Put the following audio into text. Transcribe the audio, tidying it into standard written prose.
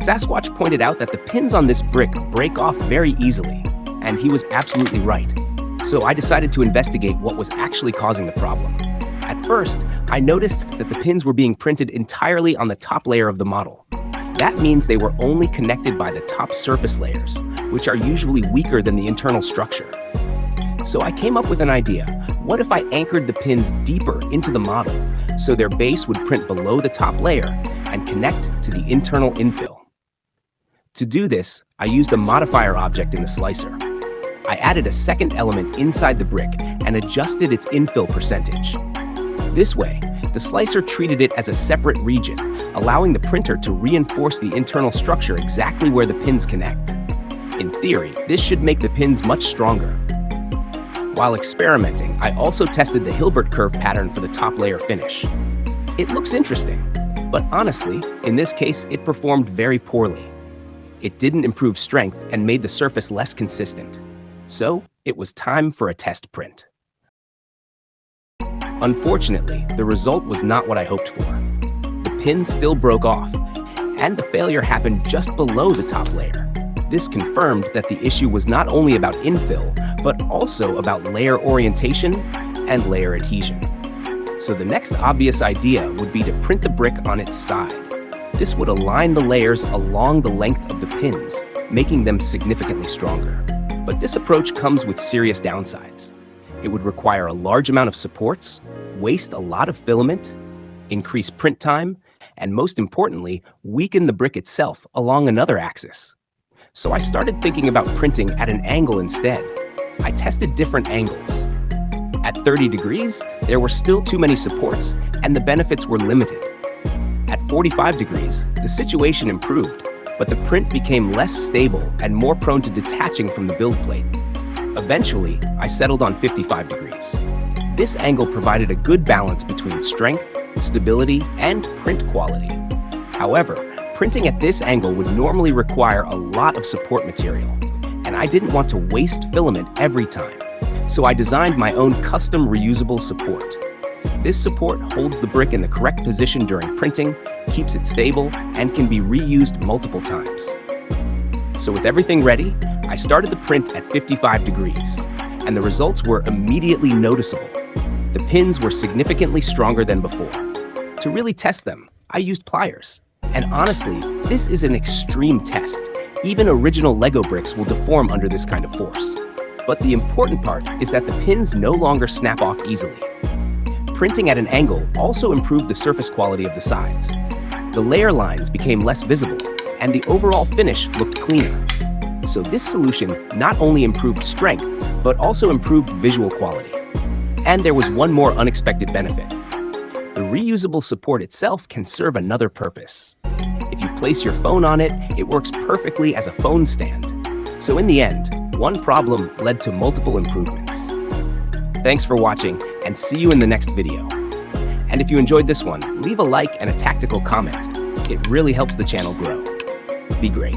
Sasquatch pointed out that the pins on this brick break off very easily, and he was absolutely right. So I decided to investigate what was actually causing the problem. At first, I noticed that the pins were being printed entirely on the top layer of the model. That means they were only connected by the top surface layers, which are usually weaker than the internal structure. So I came up with an idea. What if I anchored the pins deeper into the model so their base would print below the top layer and connect to the internal infill? To do this, I used a modifier object in the slicer. I added a second element inside the brick and adjusted its infill percentage. This way, the slicer treated it as a separate region, allowing the printer to reinforce the internal structure exactly where the pins connect. In theory, this should make the pins much stronger. While experimenting, I also tested the Hilbert curve pattern for the top layer finish. It looks interesting, but honestly, in this case, it performed very poorly. It didn't improve strength and made the surface less consistent. So, it was time for a test print. Unfortunately, the result was not what I hoped for. The pins still broke off, and the failure happened just below the top layer. This confirmed that the issue was not only about infill, but also about layer orientation and layer adhesion. So the next obvious idea would be to print the brick on its side. This would align the layers along the length of the pins, making them significantly stronger. But this approach comes with serious downsides. It would require a large amount of supports, waste a lot of filament, increase print time, and most importantly, weaken the brick itself along another axis. So I started thinking about printing at an angle instead. I tested different angles. At 30 degrees, there were still too many supports, and the benefits were limited. At 45 degrees, the situation improved, but the print became less stable and more prone to detaching from the build plate. Eventually, I settled on 55 degrees. This angle provided a good balance between strength, stability, and print quality. However, printing at this angle would normally require a lot of support material, and I didn't want to waste filament every time. So I designed my own custom reusable support. This support holds the brick in the correct position during printing, keeps it stable, and can be reused multiple times. So with everything ready, I started the print at 55 degrees, and the results were immediately noticeable. The pins were significantly stronger than before. To really test them, I used pliers. And honestly, this is an extreme test. Even original Lego bricks will deform under this kind of force. But the important part is that the pins no longer snap off easily. Printing at an angle also improved the surface quality of the sides. The layer lines became less visible, and the overall finish looked cleaner. So this solution not only improved strength, but also improved visual quality. And there was one more unexpected benefit. The reusable support itself can serve another purpose. If you place your phone on it, it works perfectly as a phone stand. So in the end, one problem led to multiple improvements. Thanks for watching, and see you in the next video. And if you enjoyed this one, leave a like and a tactical comment. It really helps the channel grow. Be great.